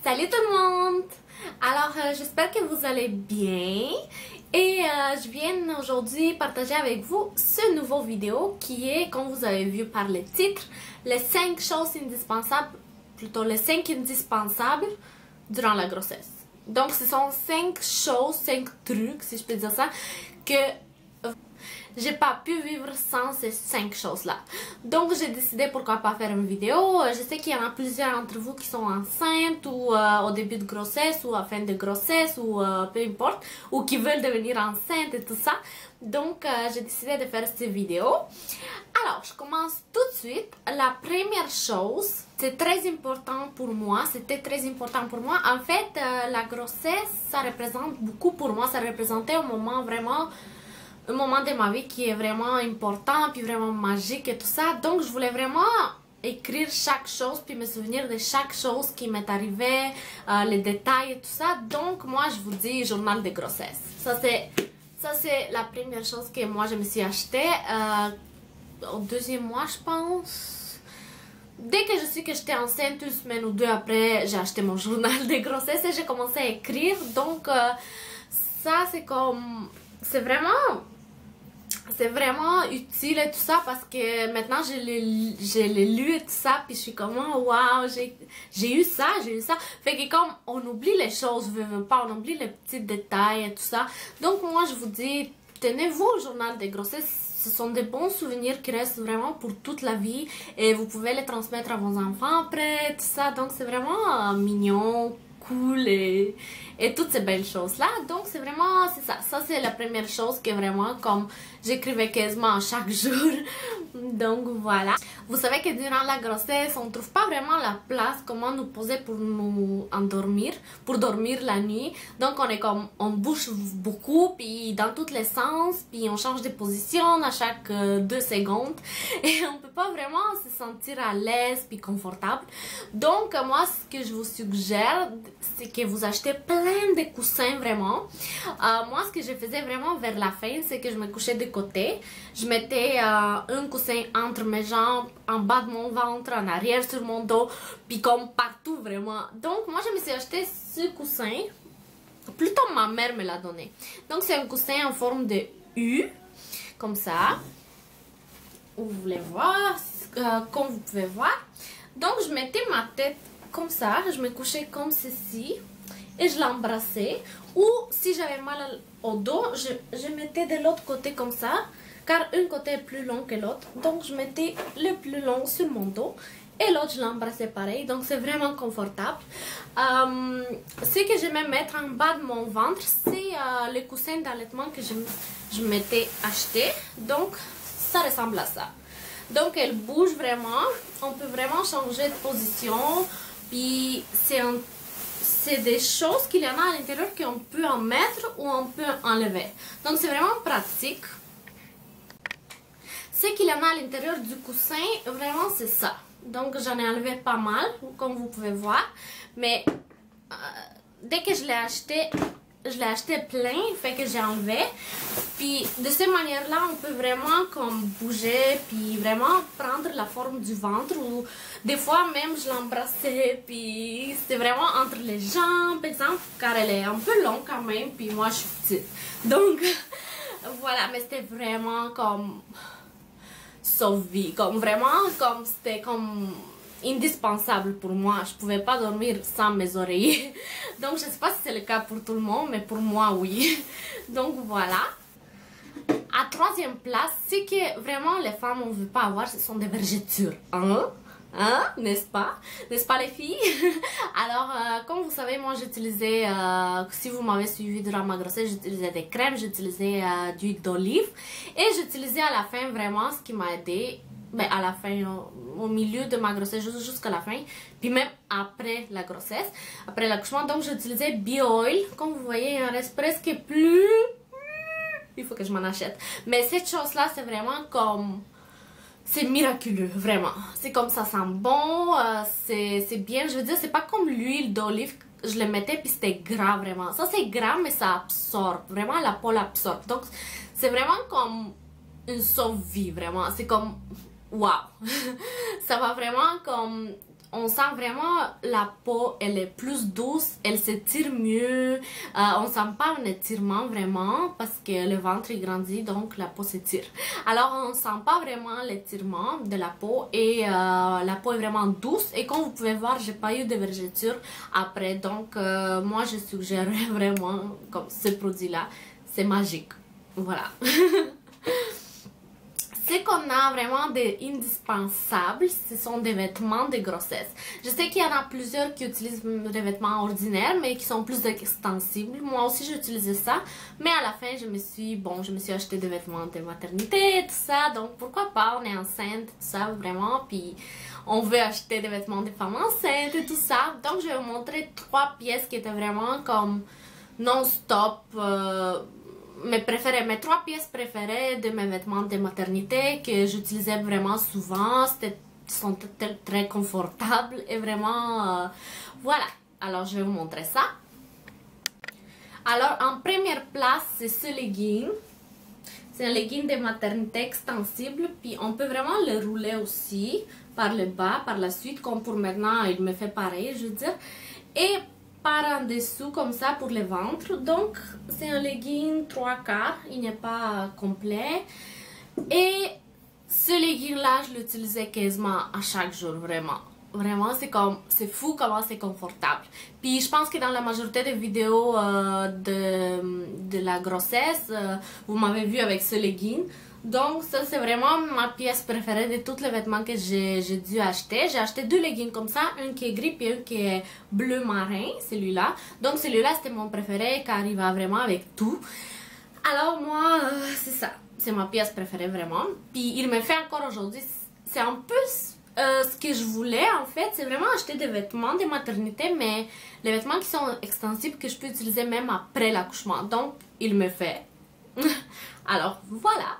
Salut tout le monde! Alors, j'espère que vous allez bien et je viens aujourd'hui partager avec vous ce nouveau vidéo qui est, comme vous avez vu par le titre, les 5 choses indispensables, plutôt les 5 indispensables durant la grossesse. Donc, ce sont 5 choses, 5 trucs, si je peux dire ça, que j'ai pas pu vivre sans ces 5 choses-là. Donc j'ai décidé pourquoi pas faire une vidéo. Je sais qu'il y en a plusieurs d'entre vous qui sont enceintes ou au début de grossesse ou à fin de grossesse ou peu importe, ou qui veulent devenir enceintes et tout ça. Donc j'ai décidé de faire cette vidéo. Alors je commence tout de suite. La première chose, c'est très important pour moi, c'était très important pour moi. En fait, la grossesse, ça représente beaucoup pour moi, ça représentait un moment vraiment... un moment de ma vie qui est vraiment important, puis vraiment magique et tout ça. Donc, je voulais vraiment écrire chaque chose, puis me souvenir de chaque chose qui m'est arrivée, les détails et tout ça. Donc, moi, je vous dis journal de grossesse. Ça, c'est la première chose que moi, je me suis acheté au 2e mois, je pense. Dès que je sais que j'étais enceinte, une semaine ou deux après, j'ai acheté mon journal de grossesse et j'ai commencé à écrire. Donc, ça, c'est comme... c'est vraiment utile et tout ça parce que maintenant je l'ai lu et tout ça, puis je suis comme waouh, j'ai eu ça. Fait que comme on oublie les choses, on oublie les petits détails et tout ça. Donc moi je vous dis, tenez-vous au journal des grossesses. Ce sont des bons souvenirs qui restent vraiment pour toute la vie et vous pouvez les transmettre à vos enfants après, tout ça. Donc c'est vraiment mignon, cool et toutes ces belles choses là. Donc c'est vraiment, c'est ça c'est la première chose que vraiment comme j'écrivais quasiment chaque jour. Donc voilà, vous savez que durant la grossesse on trouve pas vraiment la place comment nous poser pour nous endormir, pour dormir la nuit. Donc on est comme, on bouge beaucoup puis dans tous les sens, puis on change de position à chaque 2 secondes et on peut pas vraiment se sentir à l'aise puis confortable. Donc moi ce que je vous suggère, c'est que vous achetez plein de coussins vraiment. Moi ce que je faisais vraiment vers la fin, c'est que je me couchais de côté, je mettais un coussin entre mes jambes, en bas de mon ventre, en arrière sur mon dos, puis comme partout vraiment. Donc moi je me suis acheté ce coussin, plutôt ma mère me l'a donné. Donc c'est un coussin en forme de U, comme ça, vous voulez voir, comme vous pouvez voir. Donc je mettais ma tête comme ça, je me couchais comme ceci et je l'embrassais, ou si j'avais mal au dos, je mettais de l'autre côté comme ça, car un côté est plus long que l'autre, donc je mettais le plus long sur mon dos et l'autre je l'embrassais pareil. Donc c'est vraiment confortable. Ce que j'aimais mettre en bas de mon ventre, c'est le coussin d'allaitement que je m'étais acheté. Donc ça ressemble à ça. Donc elle bouge vraiment, on peut vraiment changer de position, puis c'est des choses qu'il y en a à l'intérieur qu'on peut en mettre ou on peut enlever. Donc c'est vraiment pratique. Ce qu'il y en a à l'intérieur du coussin, vraiment c'est ça. Donc j'en ai enlevé pas mal, comme vous pouvez voir. Mais dès que je l'ai acheté plein, fait que j'ai enlevé. Puis de cette manière-là, on peut vraiment comme bouger, puis vraiment prendre la forme du ventre. Ou des fois même je l'embrassais, puis c'était vraiment entre les jambes, par exemple, car elle est un peu longue quand même, puis moi je suis petite. Donc voilà, mais c'était vraiment comme sauve-vie, comme vraiment, comme c'était comme indispensable pour moi. Je pouvais pas dormir sans mes oreillers. Donc je sais pas si c'est le cas pour tout le monde, mais pour moi oui. Donc voilà. À 3e place, ce que vraiment les femmes on veut pas avoir, ce sont des vergetures, hein? N'est-ce pas? N'est-ce pas les filles? Alors, comme vous savez, moi j'utilisais, si vous m'avez suivi durant ma grossesse, j'utilisais des crèmes, j'utilisais du huile d'olive et j'utilisais à la fin vraiment ce qui m'a aidé, ben, à la fin, au milieu de ma grossesse jusqu'à la fin, puis même après la grossesse, après l'accouchement. Donc j'utilisais bio-oil, comme vous voyez, il en reste presque plus, il faut que je m'en achète. Mais cette chose-là, c'est vraiment comme... c'est miraculeux, vraiment. C'est comme ça sent bon, c'est bien. Je veux dire, c'est pas comme l'huile d'olive, je le mettais puis c'était gras vraiment. Ça c'est gras mais ça absorbe, vraiment la peau l'absorbe. Donc c'est vraiment comme une sauve-vie, vraiment. C'est comme, waouh. Ça va vraiment comme, on sent vraiment la peau, elle est plus douce, elle s'étire mieux. On sent pas un étirement vraiment parce que le ventre il grandit donc la peau s'étire. Alors on sent pas vraiment l'étirement de la peau et la peau est vraiment douce et comme vous pouvez voir j'ai pas eu de vergeture après donc moi je suggérerais vraiment comme ce produit là, c'est magique. Voilà. Ce qu'on a vraiment d'indispensables, ce sont des vêtements de grossesse. Je sais qu'il y en a plusieurs qui utilisent des vêtements ordinaires, mais qui sont plus extensibles. Moi aussi, j'utilisais ça, mais à la fin, je me suis acheté des vêtements de maternité, tout ça. Donc, pourquoi pas, on est enceinte, tout ça, vraiment, puis on veut acheter des vêtements de femmes enceintes et tout ça. Donc, je vais vous montrer 3 pièces qui étaient vraiment comme non-stop, mes 3 pièces préférées de mes vêtements de maternité que j'utilisais vraiment souvent, sont très confortables et vraiment voilà. Alors je vais vous montrer ça. Alors en première place c'est ce legging. C'est un legging de maternité extensible puis on peut vraiment le rouler aussi par le bas, par la suite comme pour maintenant il me fait pareil je veux dire. Et par en dessous comme ça pour le ventre, donc c'est un legging 3/4, il n'est pas complet et ce legging là je l'utilisais quasiment à chaque jour vraiment c'est fou comment c'est confortable. Puis je pense que dans la majorité des vidéos de la grossesse vous m'avez vu avec ce legging. Donc ça c'est vraiment ma pièce préférée de tous les vêtements que j'ai dû acheter. J'ai acheté 2 leggings comme ça, un qui est gris et un qui est bleu marin, celui-là. Donc celui-là c'était mon préféré car il va vraiment avec tout. Alors moi c'est ça, c'est ma pièce préférée vraiment. Puis il me fait encore aujourd'hui, c'est un peu ce que je voulais en fait, c'est vraiment acheter des vêtements de maternité mais les vêtements qui sont extensibles que je peux utiliser même après l'accouchement. Donc il me fait. Alors voilà.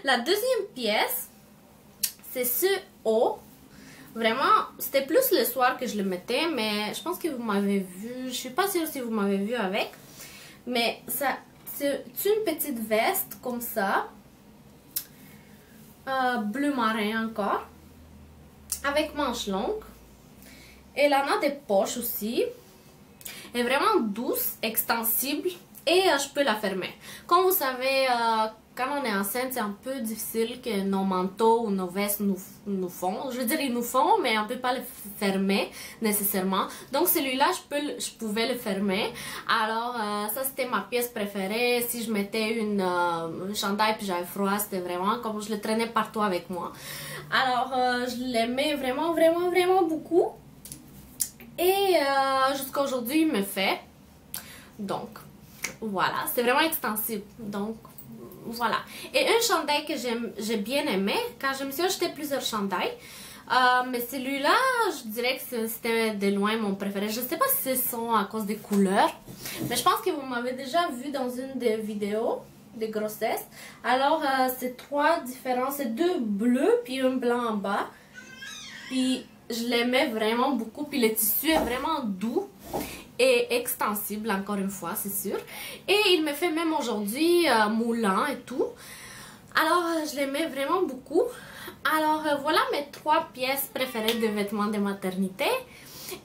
La deuxième pièce c'est ce haut. Vraiment c'était plus le soir que je le mettais mais je pense que vous m'avez vu, je suis pas sûre si vous m'avez vu avec, mais ça c'est une petite veste comme ça bleu marin encore avec manches longues. Elle en a des poches aussi. Elle est vraiment douce, extensible et je peux la fermer. Comme vous savez, quand on est enceinte, c'est un peu difficile que nos manteaux ou nos vestes nous font. Je veux dire, ils nous font, mais on ne peut pas le fermer nécessairement. Donc celui-là, je pouvais le fermer. Alors, ça c'était ma pièce préférée. Si je mettais une chandail puis j'avais froid, c'était vraiment comme je le traînais partout avec moi. Alors, je l'aimais vraiment beaucoup. Et jusqu'à aujourd'hui, il me fait. Donc, voilà, c'est vraiment extensible. Donc, voilà. Et un chandail que j'ai bien aimé, car je me suis acheté plusieurs chandails. Mais celui-là, je dirais que c'était de loin mon préféré. Je ne sais pas si ce sont à cause des couleurs. Mais je pense que vous m'avez déjà vu dans une des vidéos de grossesse. Alors, c'est 3 différents. C'est 2 bleus, puis un blanc en bas. Puis, je l'aimais vraiment beaucoup. Puis, le tissu est vraiment doux et extensible, encore une fois, c'est sûr. Et il me fait même aujourd'hui moulant et tout. Alors, je l'aimais vraiment beaucoup. Alors, voilà mes 3 pièces préférées de vêtements de maternité.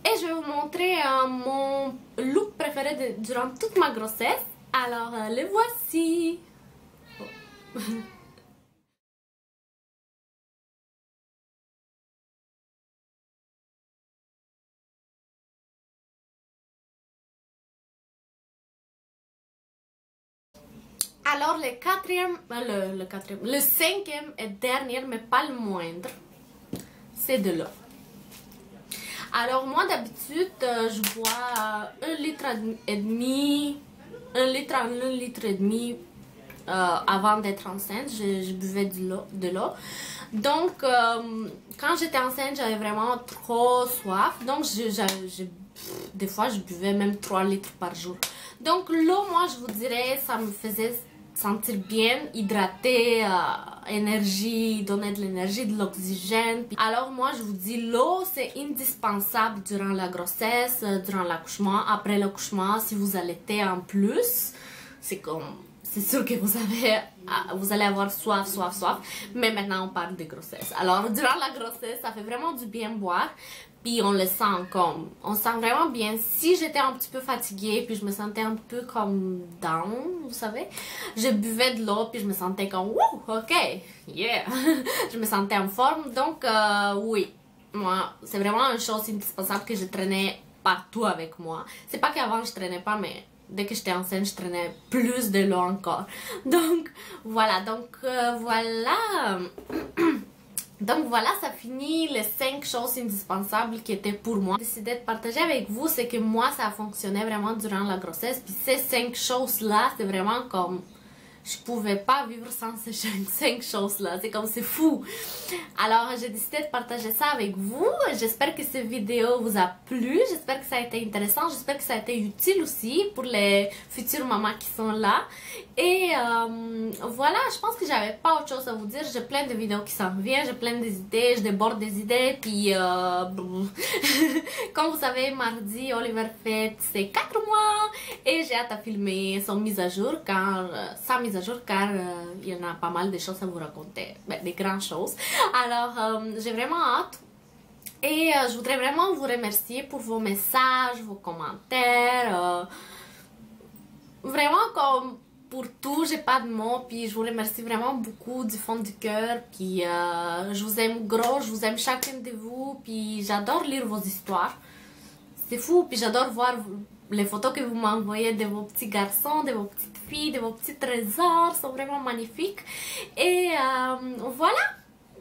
Et je vais vous montrer mon look préféré durant toute ma grossesse. Alors, les voici. Oh. Alors, le 5e et dernier, mais pas le moindre, c'est de l'eau. Alors, moi, d'habitude, je bois 1,5 litre, 1 litre à 1 litre et demi avant d'être enceinte. Je buvais de l'eau. Donc, quand j'étais enceinte, j'avais vraiment trop soif. Donc, des fois, je buvais même 3 litres par jour. Donc, l'eau, moi, je vous dirais, ça me faisait sentir bien, hydrater, énergie, donner de l'énergie, de l'oxygène. Alors moi je vous dis, l'eau c'est indispensable durant la c'est l'accouchement, après l'accouchement, si vous allaitez en plus, c'est c'est sûr que vous allez avoir soif, soif, soif. Mais maintenant, on parle de grossesse. Alors, durant la grossesse, ça fait vraiment du bien boire. Puis on le sent comme, on se sent vraiment bien. Si j'étais un petit peu fatiguée, puis je me sentais un peu comme down, vous savez, je buvais de l'eau, puis je me sentais comme, wouh, ok, yeah, je me sentais en forme. Donc, oui, moi, c'est vraiment une chose indispensable que je traînais partout avec moi. C'est pas qu'avant je traînais pas, mais dès que j'étais enceinte, je traînais plus de l'eau encore. Donc, voilà, voilà. Donc voilà, ça finit les 5 choses indispensables qui étaient pour moi. J'ai décidé de partager avec vous, c'est que moi, ça a fonctionné vraiment durant la grossesse. Puis ces 5 choses-là, c'est vraiment comme... Je pouvais pas vivre sans ces 5 choses-là. C'est comme, c'est fou. Alors, j'ai décidé de partager ça avec vous. J'espère que cette vidéo vous a plu. J'espère que ça a été intéressant. J'espère que ça a été utile aussi pour les futures mamans qui sont là. Et voilà, je pense que j'avais pas autre chose à vous dire. J'ai plein de vidéos qui s'en viennent. J'ai plein d'idées. Je déborde des idées. Puis, comme vous savez, mardi, Oliver fête ses 4 mois. Et j'ai hâte à filmer son mise à jour car sa mise à jour car il y en a pas mal de choses à vous raconter, des grandes choses. Alors j'ai vraiment hâte et je voudrais vraiment vous remercier pour vos messages, vos commentaires, vraiment comme pour tout, j'ai pas de mots, puis je vous remercie vraiment beaucoup du fond du cœur, puis je vous aime gros, je vous aime chacune de vous, puis j'adore lire vos histoires, c'est fou, puis j'adore voir les photos que vous m'envoyez de vos petits garçons, de vos petites filles, de vos petits trésors, sont vraiment magnifiques. Et voilà.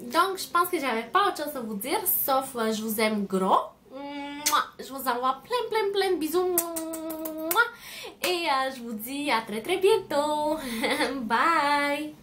Donc, je pense que j'avais pas autre chose à vous dire, sauf je vous aime gros. Je vous envoie plein de bisous. Et je vous dis à très bientôt. Bye.